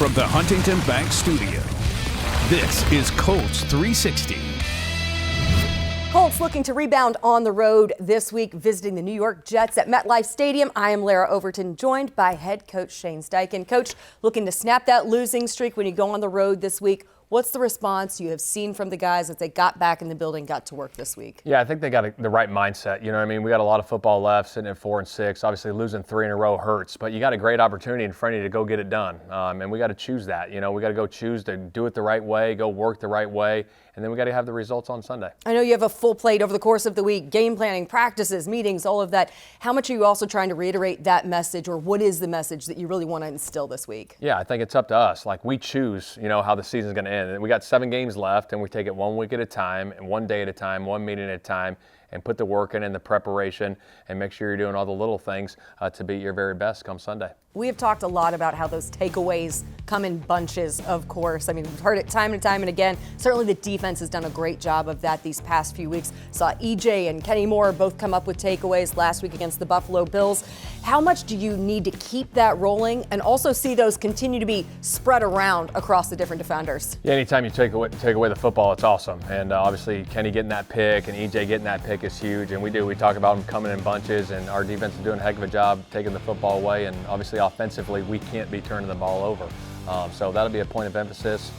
From the Huntington Bank Studio, this is Colts 360. Colts looking to rebound on the road this week, visiting the New York Jets at MetLife Stadium. I am Lara Overton, joined by head coach Shane Steichen. Coach, looking to snap that losing streak when you go on the road this week. What's the response you have seen from the guys as they got back in the building, got to work this week? Yeah, I think they got the right mindset. You know what I mean? We got a lot of football left, sitting at 4-6. Obviously, losing 3 in a row hurts, but you got a great opportunity in front of you to go get it done. And we got to choose that. You know, we got to go choose to do it the right way, go work the right way, and then we got to have the results on Sunday. I know you have a full plate over the course of the week, game planning, practices, meetings, all of that. How much are you also trying to reiterate that message, or what is the message that you really want to instill this week? Yeah, I think it's up to us. Like, we choose, you know, how the season's going to end. And we got 7 games left, and we take it 1 week at a time, and 1 day at a time, 1 meeting at a time, and put the work in and the preparation, and make sure you're doing all the little things to be your very best come Sunday. We have talked a lot about how those takeaways come in bunches, of course. I mean, we've heard it time and time and again. Certainly the defense has done a great job of that these past few weeks. Saw EJ and Kenny Moore both come up with takeaways last week against the Buffalo Bills. How much do you need to keep that rolling and also see those continue to be spread around across the different defenders? Yeah, anytime you take away the football, it's awesome. And obviously Kenny getting that pick and EJ getting that pick is huge. And we talk about them coming in bunches, and our defense is doing a heck of a job taking the football away. And obviously offensively, we can't be turning the ball over. So that'll be a point of emphasis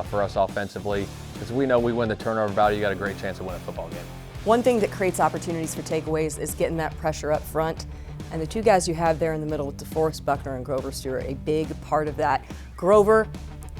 for us offensively, because we know we win the turnover battle, you got a great chance of winning a football game. One thing that creates opportunities for takeaways is getting that pressure up front. And the two guys you have there in the middle with DeForest Buckner and Grover Stewart, a big part of that. Grover,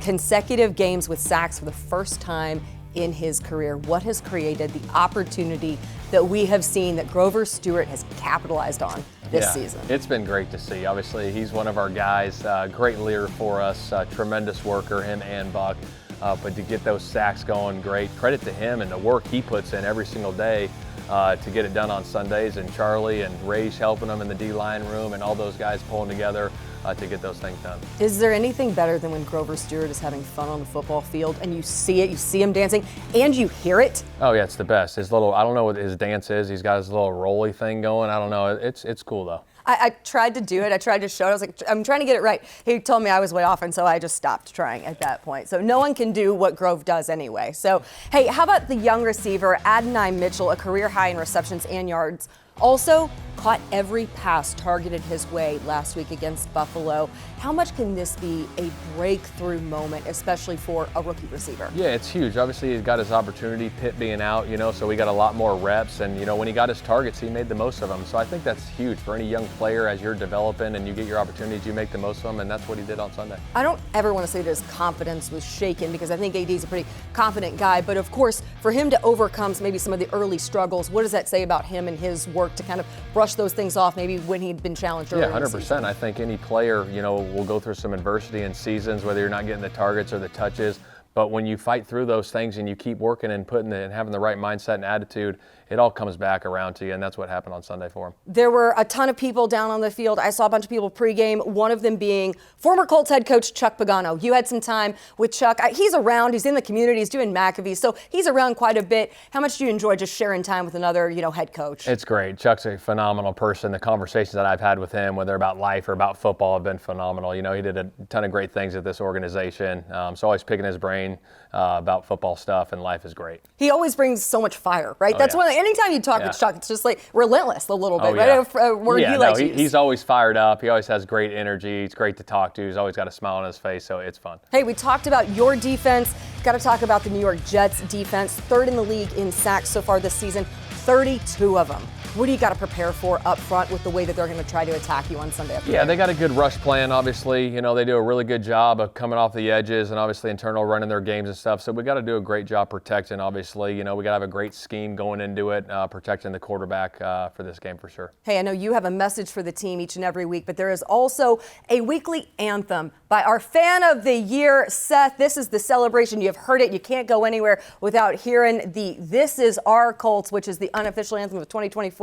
consecutive games with sacks for the first time in his career. What has created the opportunity that we have seen that Grover Stewart has capitalized on this season? It's been great to see. Obviously, he's one of our guys, great leader for us, tremendous worker, him and Buck. But to get those sacks going, great. Credit to him and the work he puts in every single day to get it done on Sundays, and Charlie and Ray's helping him in the D-line room, and all those guys pulling together to get those things done. Is there anything better than when Grover Stewart is having fun on the football field and you see it, you see him dancing, and you hear it? Oh yeah, it's the best. His little, I don't know what his dance is. He's got his little rolly thing going. I don't know. It's cool though. I tried to do it. I tried to show it. I was like, I'm trying to get it right. He told me I was way off, and so I just stopped trying at that point. So no one can do what Grove does anyway. So, hey, how about the young receiver, Adonai Mitchell, a career high in receptions and yards? Also caught every pass targeted his way last week against Buffalo. How much can this be a breakthrough moment, especially for a rookie receiver? Yeah, it's huge. Obviously, he's got his opportunity, Pitt being out, you know, so we got a lot more reps. And, you know, when he got his targets, he made the most of them. So I think that's huge for any young player. As you're developing and you get your opportunities, you make the most of them, and that's what he did on Sunday. I don't ever want to say that his confidence was shaken, because I think AD's a pretty confident guy. But, of course, for him to overcome maybe some of the early struggles, what does that say about him and his work to kind of brush those things off maybe when he'd been challenged earlier? Yeah, 100%. I think any player, you know, will go through some adversity in seasons, whether you're not getting the targets or the touches. But when you fight through those things and you keep working and and having the right mindset and attitude, it all comes back around to you, and that's what happened on Sunday for him. There were a ton of people down on the field. I saw a bunch of people pregame, one of them being former Colts head coach Chuck Pagano. You had some time with Chuck. He's around. He's in the community. He's doing McAfee, so he's around quite a bit. How much do you enjoy just sharing time with another, you know, head coach? It's great. Chuck's a phenomenal person. The conversations that I've had with him, whether about life or about football, have been phenomenal. You know, he did a ton of great things at this organization. So always picking his brain about football stuff, and life is great. He always brings so much fire, right? That's one. Anytime you talk with Chuck, it's just like relentless a little bit, right? A word he likes to use. He's always fired up. He always has great energy. He's great to talk to. He's always got a smile on his face, so it's fun. Hey, we talked about your defense. Got to talk about the New York Jets defense. Third in the league in sacks so far this season, 32 of them. What do you got to prepare for up front with the way that they're going to try to attack you on Sunday? Yeah, they got a good rush plan, obviously. You know, they do a really good job of coming off the edges and obviously internal running their games and stuff. So we got to do a great job protecting, obviously. You know, we got to have a great scheme going into it, protecting the quarterback for this game for sure. Hey, I know you have a message for the team each and every week, but there is also a weekly anthem by our fan of the year, Seth. This is the celebration. You've heard it. You can't go anywhere without hearing the This Is Our Colts, which is the unofficial anthem of 2024.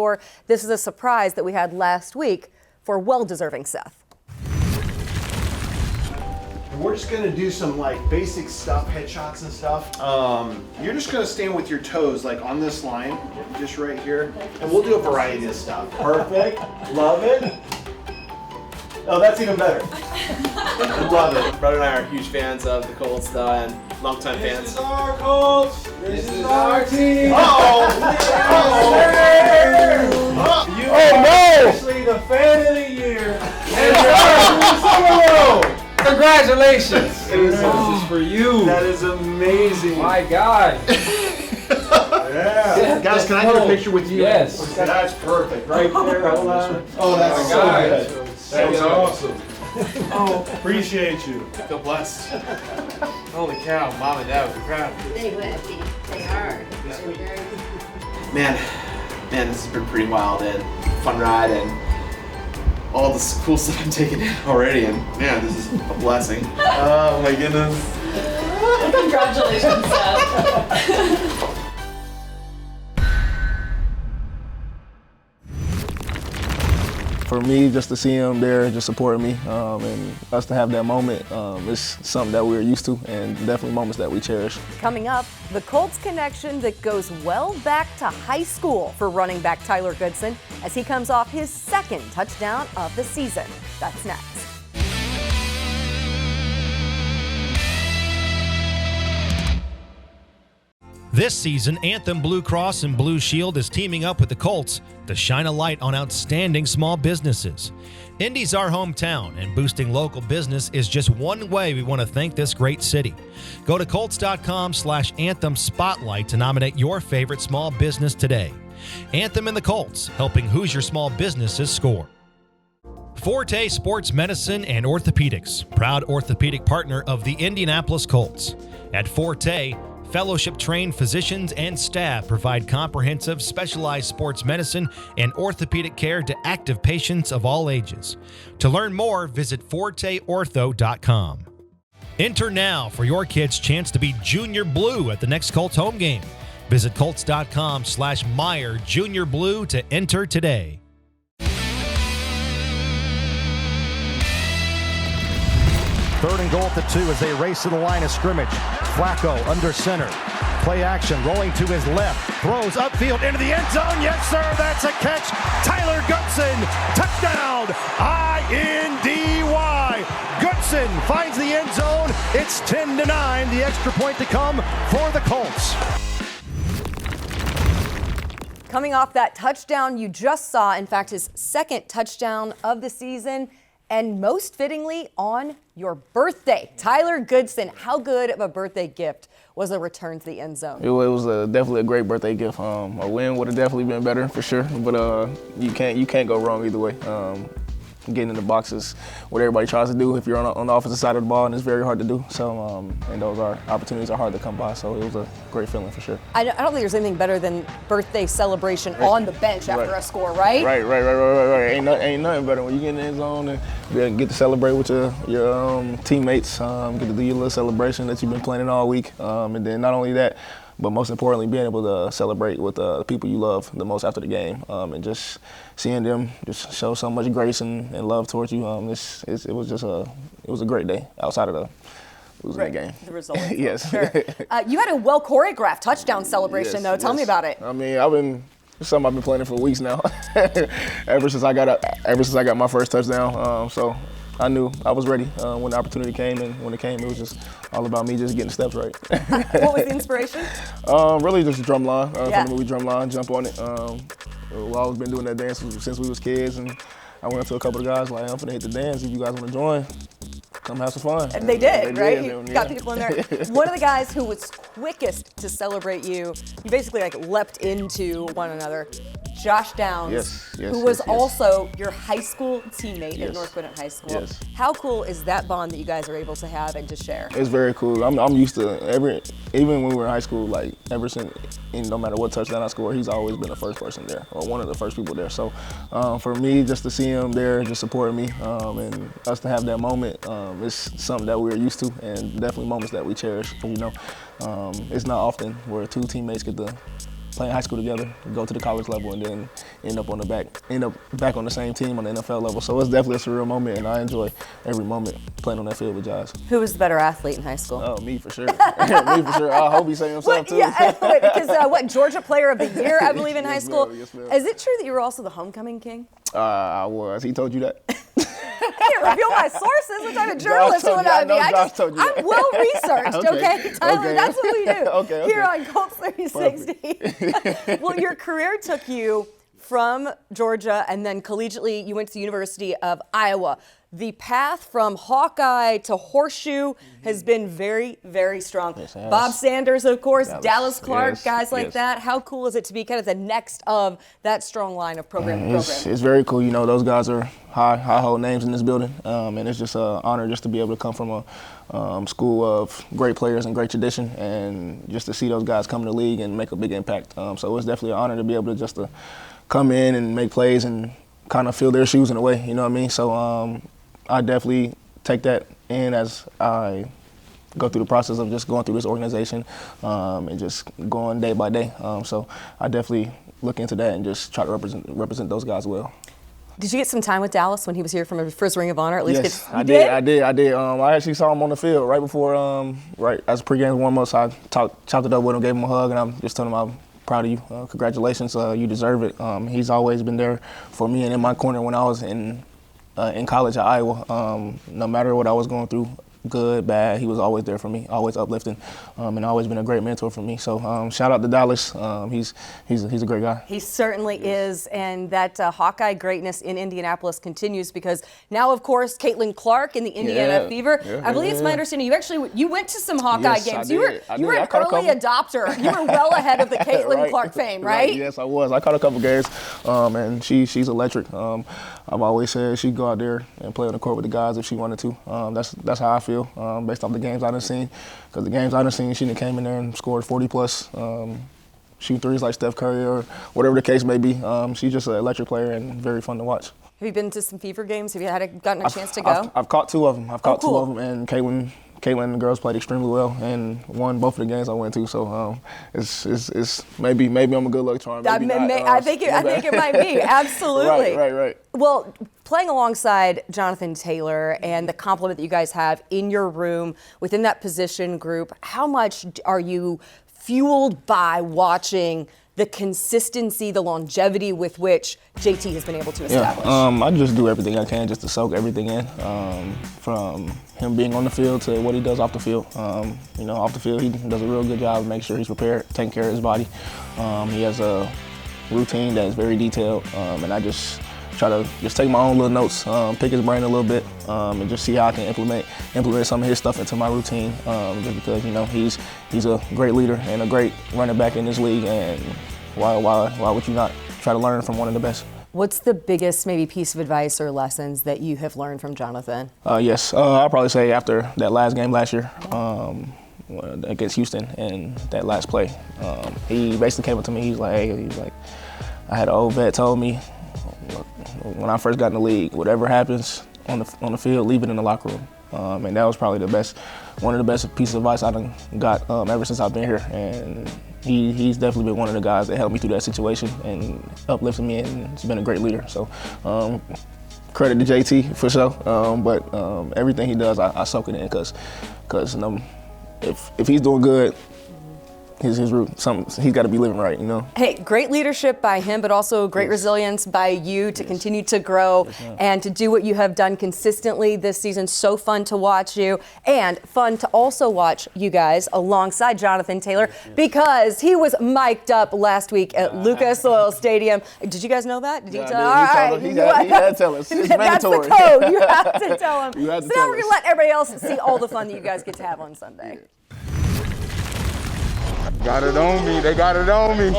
This is a surprise that we had last week for well-deserving Seth. We're just gonna do some like basic stuff, headshots and stuff. You're just gonna stand with your toes like on this line, just right here, and we'll do a variety of stuff. Perfect, love it. Oh, that's even better. Love it. Brother and I are huge fans of the Colts, though, and longtime fans. This is our Colts. This is our team. You are officially the fan of the year. And you're Super Bowl. Congratulations. This is for you. That is amazing. My God. Yeah. Guys, can I get a picture with you? Yes. That's perfect. Right there. Hold on. Oh, that's My so God. good. That was awesome. Oh, Appreciate you. feel blessed. Holy cow, Mom and Dad would be proud. They would be. They are. Man, this has been pretty wild and fun ride and all this cool stuff I'm taking in already, and man, this is a blessing. Oh my goodness. Congratulations, Seth. For me, just to see him there, just supporting me, and us to have that moment, it's something that we're used to, and definitely moments that we cherish. Coming up, the Colts connection that goes well back to high school for running back Tyler Goodson as he comes off his second touchdown of the season. That's next. This season, Anthem Blue Cross and Blue Shield is teaming up with the Colts to shine a light on outstanding small businesses. Indy's our hometown, and boosting local business is just one way we want to thank this great city. Go to Colts.com/Anthem Spotlight to nominate your favorite small business today. Anthem and the Colts, helping Hoosier small businesses score. Forte Sports Medicine and Orthopedics, proud orthopedic partner of the Indianapolis Colts. At Forte, fellowship-trained physicians and staff provide comprehensive, specialized sports medicine and orthopedic care to active patients of all ages. To learn more, visit forteortho.com. Enter now for your kid's chance to be Junior Blue at the next Colts home game. Visit Colts.com/Meyer Junior Blue to enter today. Third and goal at the 2 as they race to the line of scrimmage. Flacco under center. Play action, rolling to his left. Throws upfield into the end zone. Yes, sir, that's a catch. Tyler Goodson, touchdown, I-N-D-Y. Goodson finds the end zone. It's 10-9, the extra point to come for the Colts. Coming off that touchdown you just saw, in fact, his second touchdown of the season, and most fittingly on your birthday. Tyler Goodson, how good of a birthday gift was a return to the end zone? It was definitely a great birthday gift. A win would have definitely been better for sure, but you can't go wrong either way. Getting in the box is what everybody tries to do if you're on the offensive side of the ball, and it's very hard to do. So, and those opportunities are hard to come by. So it was a great feeling for sure. I don't think there's anything better than birthday celebration on the bench after a score, right? Right. Ain't nothing better when you get in the end zone and get to celebrate with your teammates. Get to do your little celebration that you've been planning all week, and then not only that, but most importantly, being able to celebrate with the people you love the most after the game, and just seeing them just show so much grace and love towards you. It was a great day outside of the losing the game. The result. Yes. Sure. You had a well choreographed touchdown celebration, though. Tell me about it. I mean, it's something I've been planning for weeks now. ever since I got my first touchdown. So I knew I was ready when the opportunity came, and when it came, it was just all about me just getting steps right. What was the inspiration? Really just Drumline, from the movie Drumline, jump on it. We've always been doing that dance since we was kids, and I went up to a couple of guys like, I'm finna hit the dance, if you guys wanna join, come have some fun. And they did, right? You got people in there. One of the guys who was quickest to celebrate you basically leapt into one another. Josh Downs, who was also your high school teammate at North Gwinnett High School. Yes. How cool is that bond that you guys are able to have and to share? It's very cool. I'm used to even when we were in high school, ever since, no matter what touchdown I score, he's always been the first person there, or one of the first people there. So for me, just to see him there, just supporting me, and us to have that moment, it's something that we're used to, and definitely moments that we cherish. It's not often where two teammates get to play in high school together, go to the college level, and then end up back on the same team on the NFL level. So it's definitely a surreal moment, and I enjoy every moment playing on that field with Josh. Who was the better athlete in high school? Oh, me for sure. Me for sure. I hope he's saying himself too. Yeah, because Georgia Player of the Year, I believe, in high school. Yes, ma'am. Is it true that you were also the homecoming king? I was. He told you that? can't reveal my sources. What type of journalist would I be? I'm well researched, okay? Tyler, that's what we do here on Colts 360. Well, your career took you from Georgia, and then collegiately you went to the University of Iowa. The path from Hawkeye to Horseshoe has been very, very strong. Yes, Bob Sanders, of course, Dallas Clark, yes, guys like yes. that. How cool is it to be kind of the next of that strong line of program to program? It's very cool. You know, those guys are high-hold names in this building, and it's just an honor just to be able to come from a school of great players and great tradition, and just to see those guys come to the league and make a big impact. So it's definitely an honor to be able to just to come in and make plays and kind of fill their shoes in a way, you know what I mean? So I definitely take that in as I go through the process of just going through this organization and just going day by day. So I definitely look into that and just try to represent those guys well. Did you get some time with Dallas when he was here from his first Ring of Honor? At least yes, I did. I actually saw him on the field right before, right as pregame warm-ups. I chopped it up with him, gave him a hug, and I'm just telling him I'm proud of you. Congratulations, you deserve it. He's always been there for me and in my corner when I was in college at Iowa. No matter what I was going through, good, bad, he was always there for me, always uplifting, and always been a great mentor for me. So shout out to Dallas. He's a great guy. He certainly is, and that Hawkeye greatness in Indianapolis continues because now, of course, Caitlin Clark in the Indiana Fever. I believe it's my understanding you went to some Hawkeye games. You were an early adopter. You were well ahead of the Caitlin Clark fame, right? Yes, I was. I caught a couple games, and she's electric. I've always said she'd go out there and play on the court with the guys if she wanted to. That's how I feel. Based off the games I've seen, because the games I've seen, she came in there and scored 40+, shoot threes like Steph Curry or whatever the case may be. She's just an electric player and very fun to watch. Have you been to some Fever games? Have you gotten a chance to go? I've caught two of them. Two of them, and Caitlin and the girls played extremely well and won both of the games I went to. So it's maybe I'm a good luck charm. I think it might be. Absolutely. Right. Well, playing alongside Jonathan Taylor and the compliment that you guys have in your room within that position group, how much are you fueled by watching the consistency, the longevity with which JT has been able to establish? I just do everything I can just to soak everything in, from him being on the field to what he does off the field. Off the field, he does a real good job of making sure he's prepared, taking care of his body. He has a routine that is very detailed, and I just try to just take my own little notes, pick his brain a little bit, and just see how I can implement some of his stuff into my routine. Just because he's a great leader and a great running back in this league, and why would you not try to learn from one of the best? What's the biggest maybe piece of advice or lessons that you have learned from Jonathan? Yes, I'll probably say after that last game last year against Houston and that last play, he basically came up to me. He's like, I had an old vet told me, when I first got in the league, whatever happens on the field, leave it in the locker room. And that was probably one of the best pieces of advice I done got ever since I've been here. And he's definitely been one of the guys that helped me through that situation and uplifted me, and he's been a great leader. So credit to JT for sure. But everything he does, I soak it in because if he's doing good, his root, he's got to be living right, Hey, great leadership by him, but also great resilience by you to continue to grow and to do what you have done consistently this season. So fun to watch you, and fun to also watch you guys alongside Jonathan Taylor, because he was mic'd up last week at Lucas Oil Stadium. Did you guys know that? Did he tell? All right, he had to tell us. It's mandatory. That's the code. You have to tell him. So now we're gonna let everybody else see all the fun that you guys get to have on Sunday. Got it on me. They got it on me.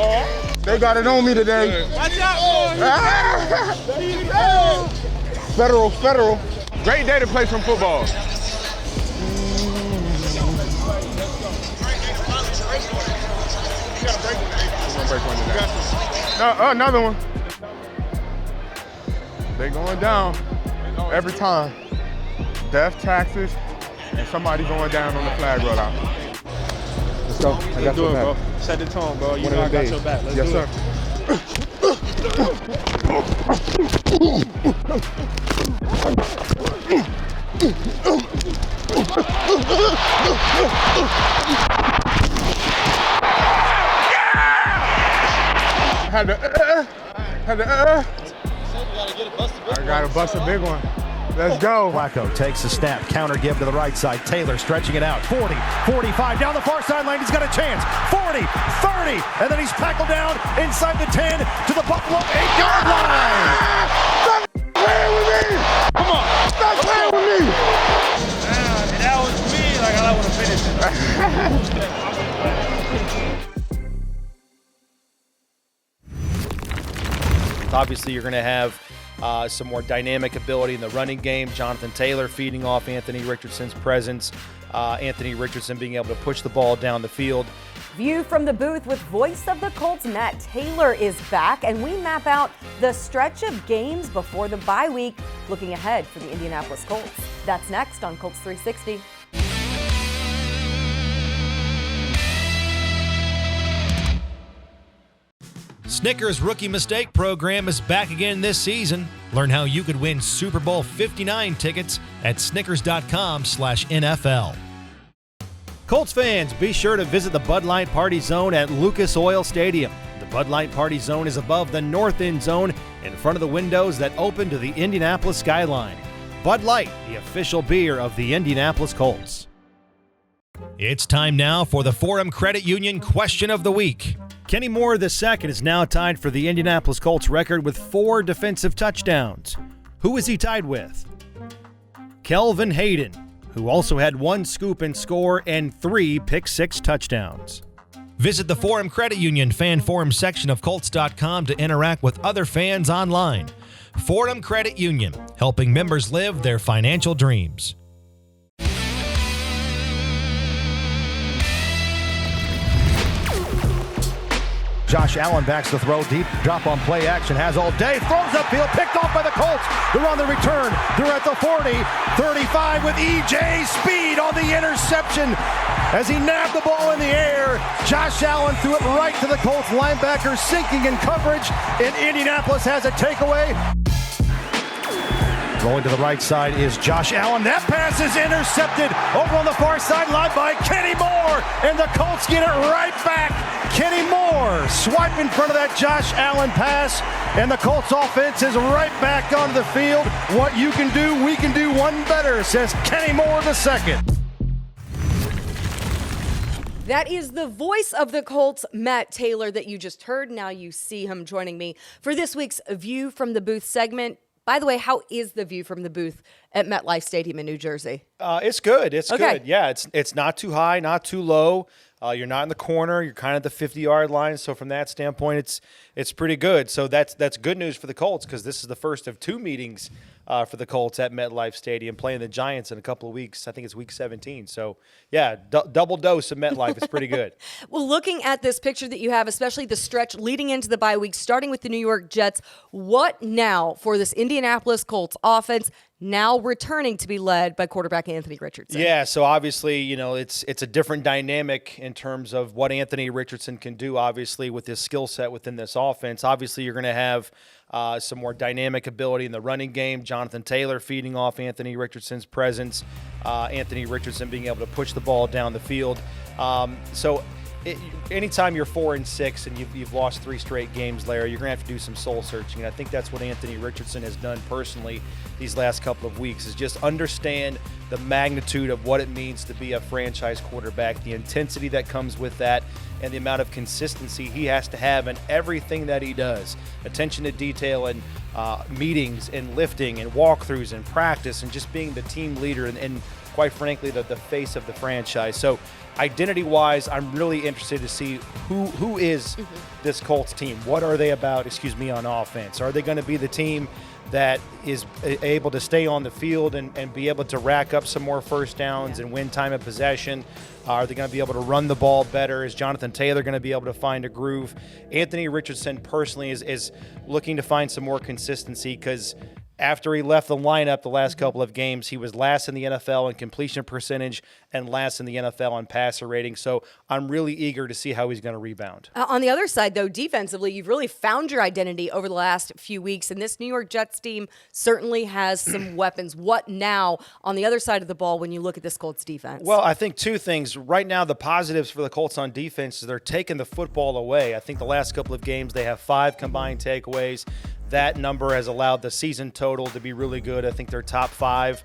They got it on me today. Watch out, boys. Federal. Great day to play some football. Another one. They going down every time. Death, taxes, and somebody going down on the flag rollout. Let's go. I got your back. Bro. Set the tone, bro. You know I got your back. Let's do it. Yes, Had to. I gotta bust a big one. Let's go. Flacco takes the snap, counter give to the right side. Taylor stretching it out. 40, 45, down the far sideline. He's got a chance. 40, 30, and then he's tackled down inside the 10 to the Buffalo 8-yard line. Stop playing with me. Come on. Stop playing with me. That was me. Like, I want to finish it. Obviously, you're going to have some more dynamic ability in the running game. Jonathan Taylor feeding off Anthony Richardson's presence. Anthony Richardson being able to push the ball down the field. View from the booth with voice of the Colts, Matt Taylor, is back, and we map out the stretch of games before the bye week, looking ahead for the Indianapolis Colts. That's next on Colts 360. Snickers Rookie Mistake Program is back again this season. Learn how you could win Super Bowl 59 tickets at snickers.com/NFL. Colts fans, be sure to visit the Bud Light Party Zone at Lucas Oil Stadium. The Bud Light Party Zone is above the north end zone in front of the windows that open to the Indianapolis skyline. Bud Light, the official beer of the Indianapolis Colts. It's time now for the Forum Credit Union Question of the Week. Kenny Moore II is now tied for the Indianapolis Colts record with 4 defensive touchdowns. Who is he tied with? Kelvin Hayden, who also had 1 scoop and score and 3 pick-6 touchdowns. Visit the Forum Credit Union fan forum section of Colts.com to interact with other fans online. Forum Credit Union, helping members live their financial dreams. Josh Allen backs the throw deep, drop on play action, has all day, throws upfield, picked off by the Colts. They're on the return. They're at the 40, 35 with EJ Speed on the interception. As he nabbed the ball in the air, Josh Allen threw it right to the Colts linebacker, sinking in coverage, and Indianapolis has a takeaway. Rolling to the right side is Josh Allen. That pass is intercepted over on the far sideline by Kenny Moore, and the Colts get it right back. Kenny Moore swipe in front of that Josh Allen pass, and the Colts offense is right back onto the field. What you can do, we can do one better, says Kenny Moore II. That is the voice of the Colts, Matt Taylor, that you just heard. Now you see him joining me for this week's View from the Booth segment. By the way, how is the view from the booth at MetLife Stadium in New Jersey? It's good. It's good. Yeah, it's not too high, not too low. You're not in the corner. You're kind of at the 50-yard line. So from that standpoint, it's pretty good. So that's good news for the Colts because this is the first of 2 meetings for the Colts at MetLife Stadium, playing the Giants in a couple of weeks. I think it's week 17. So, yeah, double dose of MetLife. It's pretty good. Well, looking at this picture that you have, especially the stretch leading into the bye week, starting with the New York Jets, what now for this Indianapolis Colts offense, now returning to be led by quarterback Anthony Richardson? Yeah, so obviously, it's a different dynamic in terms of what Anthony Richardson can do, obviously, with his skill set within this offense. Obviously, you're going to have some more dynamic ability in the running game. Jonathan Taylor feeding off Anthony Richardson's presence. Anthony Richardson being able to push the ball down the field. Anytime you're 4-6 and you've lost 3 straight games, Larry, you're going to have to do some soul searching. And I think that's what Anthony Richardson has done personally these last couple of weeks, is just understand the magnitude of what it means to be a franchise quarterback, the intensity that comes with that, and the amount of consistency he has to have in everything that he does. Attention to detail and meetings and lifting and walkthroughs and practice and just being the team leader and quite frankly, the face of the franchise. So identity-wise, I'm really interested to see who is this Colts team. What are they about, on offense? Are they going to be the team that is able to stay on the field and be able to rack up some more first downs and win time of possession? Are they going to be able to run the ball better? Is Jonathan Taylor going to be able to find a groove? Anthony Richardson personally is looking to find some more consistency because after he left the lineup the last couple of games, he was last in the NFL in completion percentage and last in the NFL in passer rating. So I'm really eager to see how he's going to rebound. On the other side, though, defensively, you've really found your identity over the last few weeks, and this New York Jets team certainly has some weapons. What now on the other side of the ball when you look at this Colts defense? Well, I think 2 things. Right now, the positives for the Colts on defense is they're taking the football away. I think the last couple of games they have 5 combined takeaways. that number has allowed the season total to be really good. I think they're top 5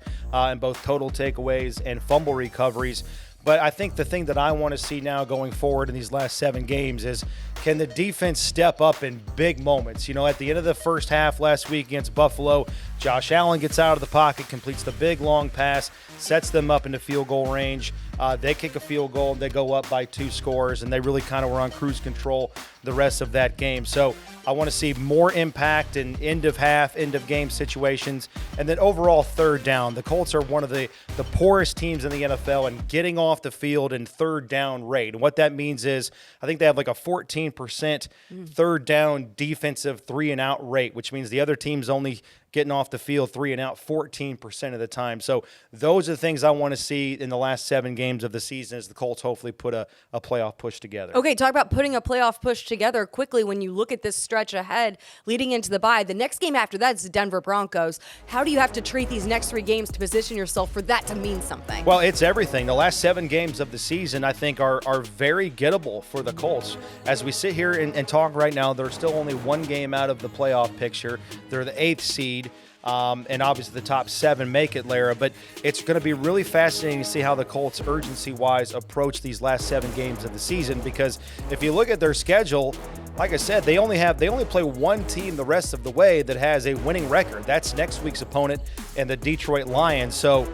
in both total takeaways and fumble recoveries. But I think the thing that I want to see now going forward in these last 7 games is, can the defense step up in big moments? You know, at the end of the first half last week against Buffalo, Josh Allen gets out of the pocket, completes the big long pass, sets them up into field goal range. They kick a field goal, and they go up by 2 scores, and they really kind of were on cruise control the rest of that game. So I want to see more impact in end of half, end of game situations, and then overall third down. The Colts are one of the poorest teams in the NFL in getting off the field in third down rate. And what that means is I think they have like a 14% third down defensive 3-and-out rate, which means the other team's only getting off the field 3-and-out 14% of the time. So those are the things I want to see in the last 7 games of the season as the Colts hopefully put a playoff push together. Okay, talk about putting a playoff push together quickly when you look at this stretch ahead leading into the bye. The next game after that is the Denver Broncos. How do you have to treat these next 3 games to position yourself for that to mean something? Well, it's everything. The last 7 games of the season, I think, are very gettable for the Colts. As we sit here and talk right now, they're still only 1 game out of the playoff picture. They're the 8th seed. And obviously the top 7 make it, Lara. But it's going to be really fascinating to see how the Colts urgency-wise approach these last 7 games of the season, because if you look at their schedule, like I said, they only play 1 team the rest of the way that has a winning record. That's next week's opponent and the Detroit Lions. So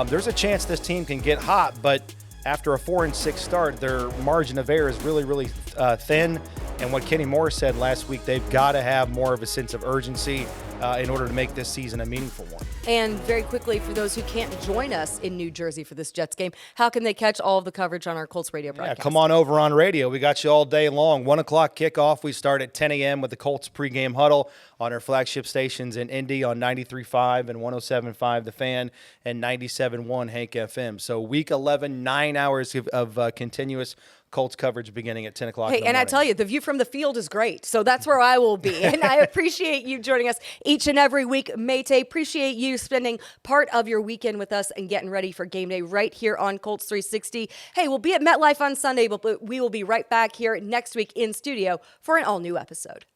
there's a chance this team can get hot, but after a 4-6 start, their margin of error is really, really thin. And what Kenny Moore said last week, they've got to have more of a sense of urgency in order to make this season a meaningful one. And very quickly, for those who can't join us in New Jersey for this Jets game, how can they catch all of the coverage on our Colts radio broadcast? Yeah, come on over on radio. We got you all day long. 1 o'clock kickoff. We start at 10 a.m. with the Colts pregame huddle on our flagship stations in Indy on 93.5 and 107.5 The Fan and 97.1 Hank FM. So week 11, 9 hours of continuous Colts coverage beginning at 10 o'clock. Hey, and I tell you, the view from the field is great. So that's where I will be. And I appreciate you joining us each and every week. Mate, appreciate you spending part of your weekend with us and getting ready for game day right here on Colts 360. Hey, we'll be at MetLife on Sunday, but we will be right back here next week in studio for an all-new episode.